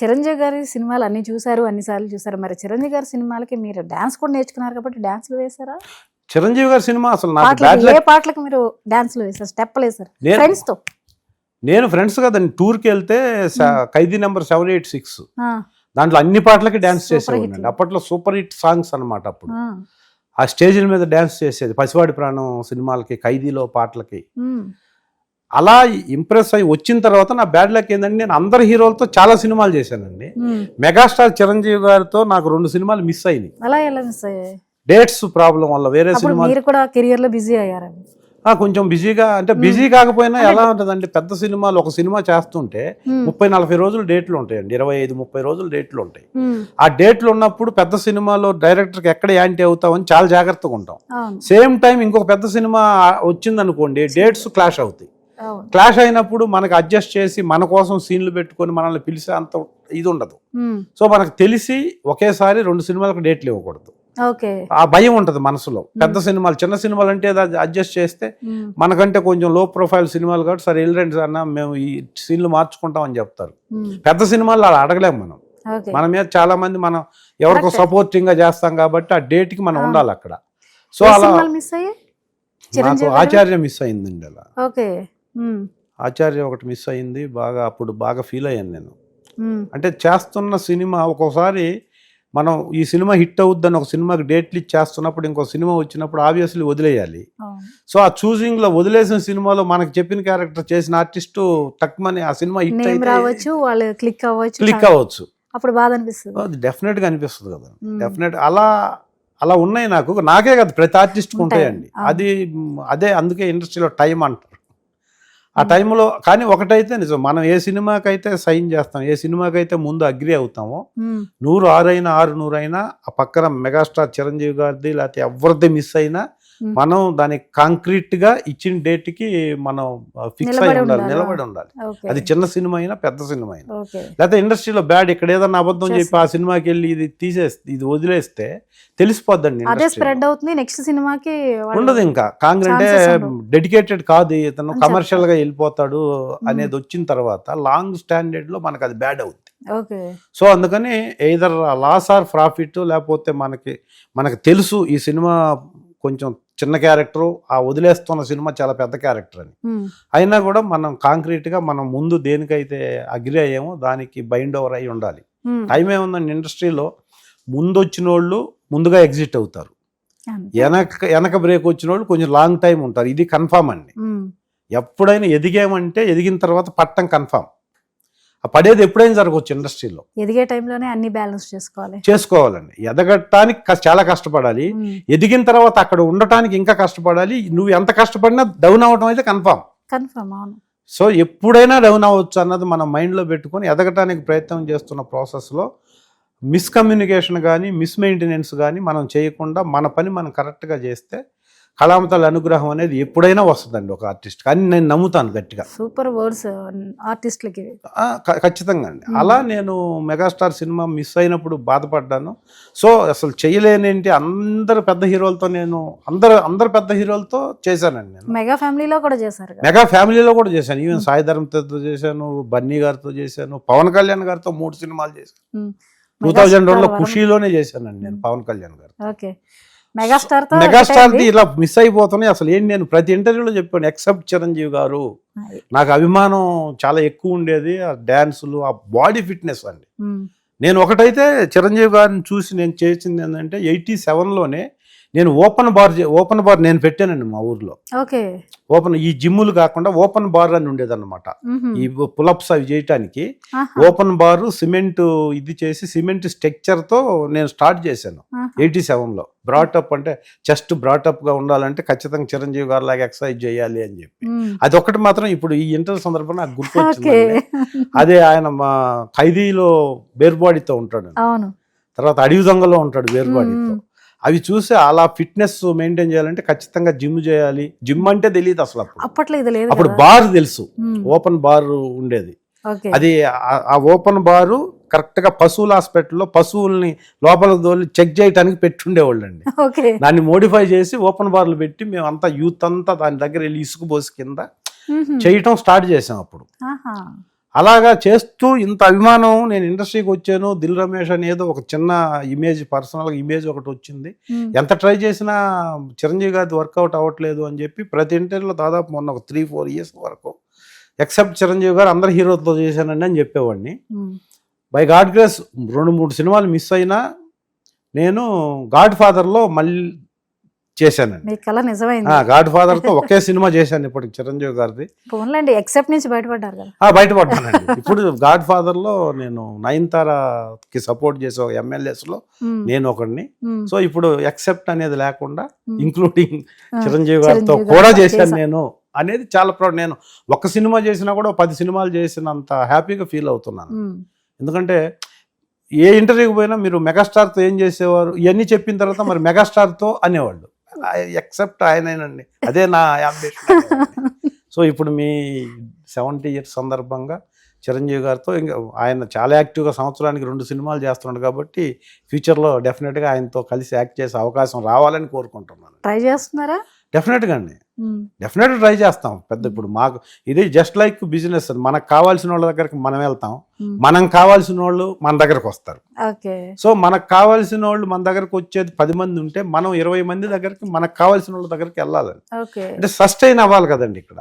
చిరంజీవి గారి సినిమాలు అన్ని చూసారు, అన్నిసార్లు చూసారు. మరి చిరంజీవి గారి సినిమాలకి మీరు డాన్స్ కూడా నేర్చుకున్నారు కాబట్టి డాన్స్లు వేసారా? చిరంజీవి గారి సినిమా అసలు ఏ పాటలకు మీరు డాన్స్లు వేసారు, స్టెప్లు వేసారు ఫ్రెండ్స్ తో? నేను ఫ్రెండ్స్ కదా టూర్కి వెళ్తే ఖైదీ నెంబర్ 786 దాంట్లో అన్ని పాటలకి డాన్స్ చేసేవాడిని. అప్పట్లో సూపర్ హిట్ సాంగ్స్ అనమాట. అప్పుడు ఆ స్టేజ్ల మీద డాన్స్ చేసేది. పసివాడి ప్రాణం సినిమాలకి, ఖైదీలో పాటలకి. అలా ఇంప్రెస్ అయ్యి వచ్చిన తర్వాత నా బ్యాడ్ లక్ ఏంటంటే నేను అందరు హీరోలతో చాలా సినిమాలు చేశానండి. మెగాస్టార్ చిరంజీవి గారితో నాకు 2 సినిమాలు మిస్ అయినాయి. అలా ఎలా మిస్ అయ్యాయి? డేట్స్ ప్రాబ్లం వల్ల. వేరే సినిమా మీరు కూడా కెరియర్ లో బిజీ అయ్యారు? కొంచెం బిజీగా, అంటే బిజీ కాకపోయినా ఎలా ఉంటుందంటే పెద్ద సినిమాలు, ఒక సినిమా చేస్తుంటే 30-40 రోజులు డేట్లు ఉంటాయండి. 25-30 రోజులు డేట్లు ఉంటాయి. ఆ డేట్లు ఉన్నప్పుడు పెద్ద సినిమాలో డైరెక్టర్కి ఎక్కడ యాంటీ అవుతామని చాలా జాగ్రత్తగా ఉంటాం. సేమ్ టైం ఇంకొక పెద్ద సినిమా వచ్చిందనుకోండి, డేట్స్ క్లాష్ అవుతాయి. క్లాష్ అయినప్పుడు మనకు అడ్జస్ట్ చేసి మన కోసం సీన్లు పెట్టుకొని మనల్ని పిలిచే అంత ఇది ఉండదు. సో మనకు తెలిసి ఒకేసారి 2 సినిమాలకు డేట్లు ఇవ్వకూడదు. ఆ భయం ఉంటది మనసులో. పెద్ద సినిమాలు, చిన్న సినిమాలు అంటే అడ్జస్ట్ చేస్తే, మనకంటే కొంచెం లో ప్రొఫైల్ సినిమాలు కాబట్టి సరే వెళ్ళండి అన్న మేము ఈ సీన్లు మార్చుకుంటాం అని చెప్తారు. పెద్ద సినిమాలు అలా అడగలేము మనం. మన మీద చాలా మంది మనం ఎవరికో సపోర్టింగ్ గా చేస్తాం కాబట్టి ఆ డేట్ కి మనం ఉండాలి అక్కడ. సో అలా నాకు ఆచార్య మిస్ అయిందండి. అలా ఆచార్య ఒకటి మిస్ అయింది బాగా. అప్పుడు బాగా ఫీల్ అయ్యాను నేను. అంటే చేస్తున్న సినిమా ఒక్కోసారి మనం ఈ సినిమా హిట్ అవుద్దని ఒక సినిమాకి డేట్లు ఇచ్చేస్తున్నప్పుడు ఇంకో సినిమా వచ్చినప్పుడు ఆబ్వియస్లీ వదిలేయాలి. సో ఆ చూసింగ్ లో వదిలేసిన సినిమాలో మనకు చెప్పిన క్యారెక్టర్ చేసిన ఆర్టిస్టు తక్కువని ఆ సినిమా హిట్ అయితే క్లిక్ అవ్వచ్చు. అప్పుడు బాధ అనిపిస్తుంది. అది డెఫినెట్ గా అనిపిస్తుంది కదా. డెఫినెట్ అలా ఉన్నాయి. నాకే కదా ప్రతి ఆర్టిస్ట్కి ఉంటాయండి. అదే అందుకే ఇండస్ట్రీలో టైం అంటారు. ఆ టైంలో కానీ ఒకటైతే నిజం, మనం ఏ సినిమాకైతే సైన్ చేస్తాం, ఏ సినిమాకైతే ముందు అగ్రి అవుతామో, 100 6 అయినా 6 100 అయినా ఆ పక్కన మెగాస్టార్ చిరంజీవి గారిది లేకపోతే ఎవరిది మిస్ అయినా మనం దానికి కాంక్రీట్ గా ఇచ్చిన డేట్ కి మనం ఫిక్స్ అయి ఉండాలి, నిలబడి ఉండాలి. అది చిన్న సినిమా అయినా పెద్ద సినిమా అయినా. లేకపోతే ఇండస్ట్రీలో బ్యాడ్ ఇక్కడ ఏదన్నా అబద్ధం చెప్పి ఆ సినిమాకి వెళ్ళి ఇది తీసేస్తే, ఇది వదిలేస్తే తెలిసిపోద్దండి. నెక్స్ట్ సినిమాకి ఉండదు. ఇంకా కాంగ్రెంట్ డెడికేటెడ్ కాదు, ఇతను కమర్షియల్ గా వెళ్ళిపోతాడు అనేది వచ్చిన తర్వాత లాంగ్ స్టాండర్డ్ లో మనకు అది బ్యాడ్ అవుతుంది. సో అందుకని ఎయిదర్ లాస్ ఆర్ ప్రాఫిట్, లేకపోతే మనకి తెలుసు ఈ సినిమా కొంచెం చిన్న క్యారెక్టరు, ఆ వదిలేస్తున్న సినిమా చాలా పెద్ద క్యారెక్టర్ అని అయినా కూడా మనం కాంక్రీట్ గా మనం ముందు దేనికైతే అగ్రి అయ్యామో దానికి బైండ్ ఓవర్ అయి ఉండాలి. టైం ఏముందండి ఇండస్ట్రీలో, ముందు వచ్చిన వాళ్ళు ముందుగా ఎగ్జిట్ అవుతారు, వెనక బ్రేక్ వచ్చిన వాళ్ళు కొంచెం లాంగ్ టైం ఉంటారు. ఇది కన్ఫామ్ అండి. ఎప్పుడైనా ఎదిగామంటే ఎదిగిన తర్వాత పట్టం కన్ఫామ్. పడేది ఎప్పుడైనా జరగవచ్చు ఇండస్ట్రీలో. ఎదిగే టైంలోనే అన్ని బ్యాలెన్స్ చేసుకోవాలండి. ఎదగటానికి చాలా కష్టపడాలి, ఎదిగిన తర్వాత అక్కడ ఉండటానికి ఇంకా కష్టపడాలి. నువ్వు ఎంత కష్టపడినా డౌన్ అవడం అయితే కన్ఫామ్. సో ఎప్పుడైనా డౌన్ అవ్వచ్చు అన్నది మనం మైండ్లో పెట్టుకొని ఎదగటానికి ప్రయత్నం చేస్తున్న ప్రాసెస్లో మిస్కమ్యూనికేషన్ కానీ మిస్మెయింటెనెన్స్ కానీ మనం చేయకుండా మన పని మనం కరెక్ట్గా చేస్తే కళామతల అనుగ్రహం అనేది ఎప్పుడైనా వస్తుందండి ఒక ఆర్టిస్ట్. కానీ నేను నమ్ముతాను గట్టిగా. సూపర్ వర్డ్స్ ఆర్టిస్ట్లకి. ఖచ్చితంగా అండి. అలా నేను మెగాస్టార్ సినిమా మిస్ అయినప్పుడు బాధపడ్డాను. సో అసలు చేయలేనేంటి, అందరు పెద్ద హీరోలతో నేను అందరు పెద్ద హీరోలతో చేశానండి. నేను మెగా ఫ్యామిలీలో కూడా చేశాను. ఈవెన్ సాయి ధరమ్తో చేశాను, బన్నీ గారితో చేశాను, పవన్ కళ్యాణ్ గారితో 3 సినిమాలు చేశాను. 2002లో ఖుషీలోనే చేశానండి నేను పవన్ కళ్యాణ్ గారు. మెగాస్టార్ ఇలా మిస్ అయిపోతున్నాయి అసలు ఏంటి. నేను ప్రతి ఇంటర్వ్యూలో చెప్పాను, ఎక్సెప్ట్ చిరంజీవి గారు నాకు అభిమానం చాలా ఎక్కువ ఉండేది ఆ డాన్సులు, ఆ బాడీ ఫిట్నెస్ అండి. నేను ఒకటైతే చిరంజీవి గారిని చూసి నేను చేసింది ఏంటంటే 87లోనే నేను ఓపెన్ బార్ నేను పెట్టానండి మా ఊర్లో. ఓపెన్, ఈ జిమ్ములు కాకుండా ఓపెన్ బార్ అని ఉండేది అనమాట. ఈ పులప్స్ అవి చేయటానికి ఓపెన్ బార్ సిమెంట్ ఇది చేసి సిమెంట్ స్ట్రక్చర్ తో నేను స్టార్ట్ చేశాను 87లో. బ్రాటప్ అంటే చెస్ట్ బ్రాటప్ గా ఉండాలంటే ఖచ్చితంగా చిరంజీవి గారు లాగా ఎక్సర్సైజ్ చేయాలి అని చెప్పి, అది ఒకటి మాత్రం ఇప్పుడు ఈ ఇంటర్వ్యూ సందర్భంగా నాకు గుర్తొచ్చింది. అదే ఆయన మా ఖైదీలో బేర్ బాడీతో ఉంటాడు, తర్వాత అడవి దొంగలో ఉంటాడు బేర్ బాడీతో. అవి చూసి అలా ఫిట్నెస్ మెయింటైన్ చేయాలంటే ఖచ్చితంగా జిమ్ చేయాలి. జిమ్ అంటే తెలియదు అసలు అప్పుడు బార్ తెలుసు, ఓపెన్ బార్ ఉండేది. అది ఆ ఓపెన్ బారు కరెక్ట్ గా పశువుల హాస్పిటల్లో పశువుల్ని లోపల దోలి చెక్ చేయడానికి పెట్టుండేవాళ్ళు అండి. దాన్ని మోడిఫై చేసి ఓపెన్ బార్లు పెట్టి మేమంతా యూత్ అంతా దాని దగ్గర వెళ్ళి ఇసుకు పోసి కింద చేయటం స్టార్ట్ చేసాం అప్పుడు. అలాగా చేస్తూ ఇంత అభిమానం, నేను ఇండస్ట్రీకి వచ్చాను, దిల్ రమేష్ అనేదో ఒక చిన్న ఇమేజ్, పర్సనల్గా ఇమేజ్ ఒకటి వచ్చింది. ఎంత ట్రై చేసినా చిరంజీవి గారిది వర్కౌట్ అవ్వట్లేదు అని చెప్పి ప్రతి ఇంటర్వ్యూలో దాదాపు మొన్న ఒక 3-4 ఇయర్స్ వరకు ఎక్సెప్ట్ చిరంజీవి గారు అందరు హీరోతో చేశానండి అని చెప్పేవాడిని. బై గాడ్ గ్రేస్ 2-3 సినిమాలు మిస్ అయినా నేను గాడ్ ఫాదర్లో మళ్ళీ చేశానండి. మీ కళ నిజమైంది. గాడ్ ఫాదర్తో ఒకే సినిమా చేశాను ఇప్పటికి చిరంజీవి గారిది. పోన్లేండి, ఎక్సెప్ట్ నుంచి బయటపడ్డారు కదా. బయటపడ్డానండి. ఇప్పుడు గాడ్ ఫాదర్లో నేను నయనతారకి సపోర్ట్ చేసే ఎమ్మెల్యేస్లో నేను ఒకడిని. సో ఇప్పుడు ఎక్సెప్ట్ అనేది లేకుండా ఇంక్లూడింగ్ చిరంజీవి గారితో కూడా చేశాను నేను అనేది చాలా ప్రౌడ్. నేను ఒక్క సినిమా చేసినా కూడా 10 సినిమాలు చేసినంత హ్యాపీగా ఫీల్ అవుతున్నాను. ఎందుకంటే ఏ ఇంటర్వ్యూకి పోయినా మీరు మెగాస్టార్తో ఏం చేసేవారు ఇవన్నీ చెప్పిన తర్వాత మరి మెగాస్టార్తో అనేవాళ్ళు. ఎక్సెప్ట్ ఆయనేనండి, అదే నా అంబిషన్. సో ఇప్పుడు మీ 70 ఇయర్స్ సందర్భంగా చిరంజీవి గారితో ఇంకా ఆయన చాలా యాక్టివ్గా సంవత్సరానికి 2 సినిమాలు చేస్తున్నాడు కాబట్టి ఫ్యూచర్లో డెఫినెట్గా ఆయనతో కలిసి యాక్ట్ చేసే అవకాశం రావాలని కోరుకుంటున్నాను. ట్రై చేస్తున్నారా? డెఫినెట్గా అండి, డెఫినెట్గా ట్రై చేస్తాం. పెద్ద ఇప్పుడు మాకు ఇది జస్ట్ లైక్ బిజినెస్. మనకు కావాల్సిన వాళ్ళ దగ్గరికి మనం వెళ్తాం, మనం కావాల్సిన వాళ్ళు మన దగ్గరకు వస్తారు. సో మనకు కావాల్సిన వాళ్ళు మన దగ్గరకు వచ్చేది 10 మంది ఉంటే మనం 20 మంది దగ్గరికి మనకు కావాల్సిన వాళ్ళ దగ్గరికి వెళ్ళాలని, అంటే సస్టైన్ అవ్వాలి కదండి ఇక్కడ.